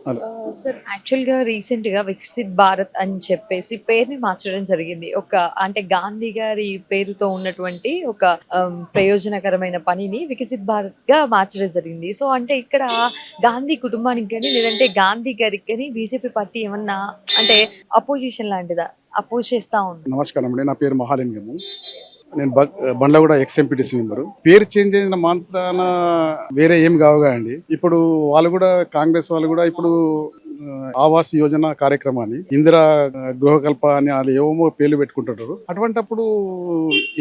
Hello. Sir యాక్చువల్‌గా రీసెంట్‌గా వికసిత్ భారత్ అని చెప్పేసి పేరుని మార్చడం జరిగింది. అంటే గాంధీ గారి పేరుతో ఉన్నటువంటి ఒక ప్రయోజనకరమైన పనిని వికసిత్ భారత్‌గా మార్చడం జరిగింది. సో, అంటే ఇక్కడ గాంధీ కుటుంబానికి గాని, లేదంటే గాంధీ గారికి గాని బీజేపీ పార్టీ ఏమన్నా అంటే అపోజిషన్ లాంటిదా? అపోజ్ చేస్తా ఉందా? నమస్కారం అండి. నా పేరు మహాలింగము. నేను బండ్లగూడ ఎక్స్ ఎంపీటీసీ మెంబరు. పేరు చేంజ్ అయిన మాత్రాన వేరే ఏం కావుగా అండి. ఇప్పుడు వాళ్ళు కూడా కాంగ్రెస్ వాళ్ళు కూడా ఇప్పుడు ఆవాస్ యోజన కార్యక్రమాన్ని ఇందిరా గృహకల్ప అని వాళ్ళు ఏమో పేర్లు పెట్టుకుంటుంటారు. అటువంటప్పుడు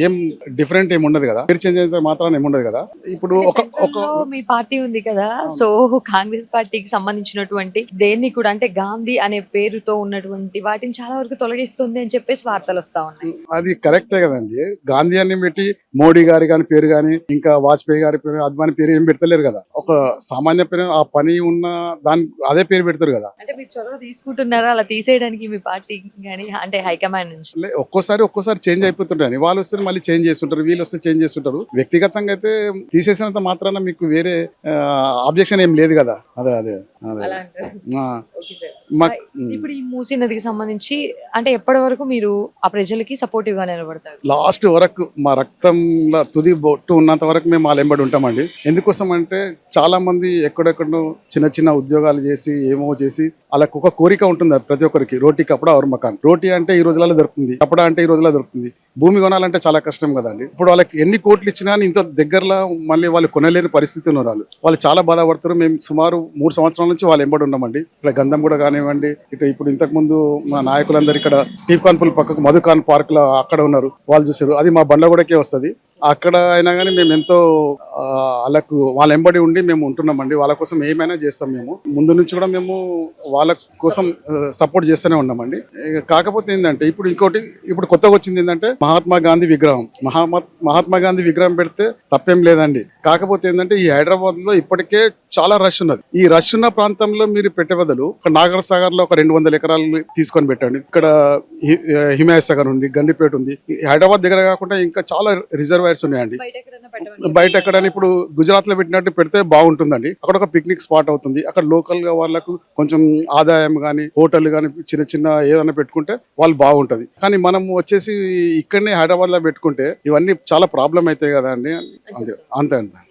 ఏం డిఫరెంట్ ఏమి ఉండదు కదా. పేరు చేంజ్ అయిన మాత్రాన ఏమి ఉండదు కదా. ఇప్పుడు అంటే ఒక ఒక సెంట్రల్‌లో మీ పార్టీ ఉంది కదా! సో, కాంగ్రెస్ పార్టీకి సంబంధించినటువంటి దేన్ని కూడా అంటే గాంధీ అనే పేరుతో ఉన్నటువంటి వాటిని చాలా వరకు తొలగిస్తుంది అని చెప్పేసి వార్తలొస్తా ఉన్నాయి. అది కరెక్టే కదండి. గాంధీ అని పెట్టి మోడీ గారి గాని పేరు గాని ఇంకా వాజ్పేయి గారి పేరు అద్వాని పేరు ఏం పెడతలేరు కదా. ఒక సామాన్య పేరు ఆ పని ఉన్న దాని అదే పేరు పెడతారు కదా. అంటే మీరు చొరవ తీసుకుంటున్నారా అలా తీసేయడానికి మీ పార్టీ గాని అంటే హైకమాండ్ నుంచి? ఒక్కోసారి చేంజ్ అయిపోతుంటాయి. వాళ్ళు వస్తే మళ్ళీ చేంజ్ చేస్తుంటారు, వీళ్ళు వస్తే చేంజ్ చేస్తుంటారు. వ్యక్తిగతంగా అయితే తీసేసినంత మాత్రాన మీకు వేరే ఆబ్జెక్షన్ ఏం లేదు కదా. అదే అదే అదే అలా అంటారు. ఆ, ఓకే సార్. మాక్- ఇప్పుడు ఈ మూసీ నదికి సంబంధించి అంటే ఎప్పటి వరకు మీరు ఆ ప్రజలకి సపోర్టివ్ గా నిలబడతారు? లాస్ట్ వరకు మా రక్తంలో తుది బొట్టు ఉన్నంత వరకు మేము వాళ్ళ వెంబడి ఉంటామండి. ఎందుకోసం అంటే చాలా మంది ఎక్కడెక్కడో చిన్న చిన్న ఉద్యోగాలు చేసి ఏమో చేసి వాళ్ళకు ఒక కోరిక ఉంటుంది ప్రతి ఒక్కరికి. రోటీ కపడా और మకాన్. రోటీ అంటే ఈ రోజులలో దొరుకుతుంది, కపడా అంటే ఈ రోజుల్లో దొరుకుతుంది. భూమి కొనాలంటే చాలా కష్టం కదండి. ఇప్పుడు వాళ్ళకి ఎన్ని కోట్లు ఇచ్చినా ఇంత దగ్గరలో మళ్ళీ వాళ్ళు కొనలేని పరిస్థితి ఉన్నారు. వాళ్ళు చాలా బాధపడతారు. మేము సుమారు 3 సంవత్సరాల నుంచి వాళ్ళు ఎంబడి ఉన్నామండి. ఇక్కడ గంధం కూడా కానివ్వండి, ఇప్పుడు ఇంతకు ముందు మా నాయకులందరూ ఇక్కడ టీప్కాన్పూల్ పక్కకు మధుకాన్ పార్క్ లో అక్కడ ఉన్నారు. వాళ్ళు చూసారు. అది మా బండ్లగూడకే వస్తుంది. అక్కడ అయినా కానీ మేము ఎంతో వాళ్ళ ఎంబడి ఉండి మేము ఉంటున్నామండి. వాళ్ళ కోసం ఏమైనా చేస్తాం. మేము ముందు నుంచి కూడా మేము వాళ్ళ కోసం సపోర్ట్ చేస్తూనే ఉన్నామండి. కాకపోతే ఏంటంటే ఇప్పుడు కొత్తగా వచ్చింది ఏంటంటే మహాత్మా గాంధీ విగ్రహం. మహాత్మా గాంధీ విగ్రహం పెడితే తప్పేం లేదండి. కాకపోతే ఏంటంటే ఈ హైదరాబాద్ లో ఇప్పటికే చాలా రష్ ఉన్నది. ఈ రష్ ఉన్న ప్రాంతంలో మీరు పెట్టే బదులు ఒక నాగర్ సాగర్ లో ఒక 200 ఎకరాలు తీసుకొని పెట్టండి. ఇక్కడ హిమాయత్ సాగర్ ఉంది, గండిపేట ఉంది. హైదరాబాద్ దగ్గర కాకుండా ఇంకా చాలా రిజర్వాయర్స్ ఉన్నాయండి. బయట ఎక్కడైనా పెట్టమని బయట ఎక్కడైనా ఇప్పుడు గుజరాత్ లో పెట్టినట్టు పెడితే బాగుంటుందండి. అక్కడ ఒక పిక్నిక్ స్పాట్ అవుతుంది. అక్కడ లోకల్ గా వాళ్ళకు కొంచెం ఆదాయం గానీ, హోటల్ గానీ చిన్న చిన్న ఏదైనా పెట్టుకుంటే వాళ్ళు బాగుంటది. కానీ మనం వచ్చేసి ఇక్కడనే హైదరాబాద్ లో పెట్టుకుంటే ఇవన్నీ చాలా ప్రాబ్లం అవుతాయి కదా అండి. అంతే అంతే అండి.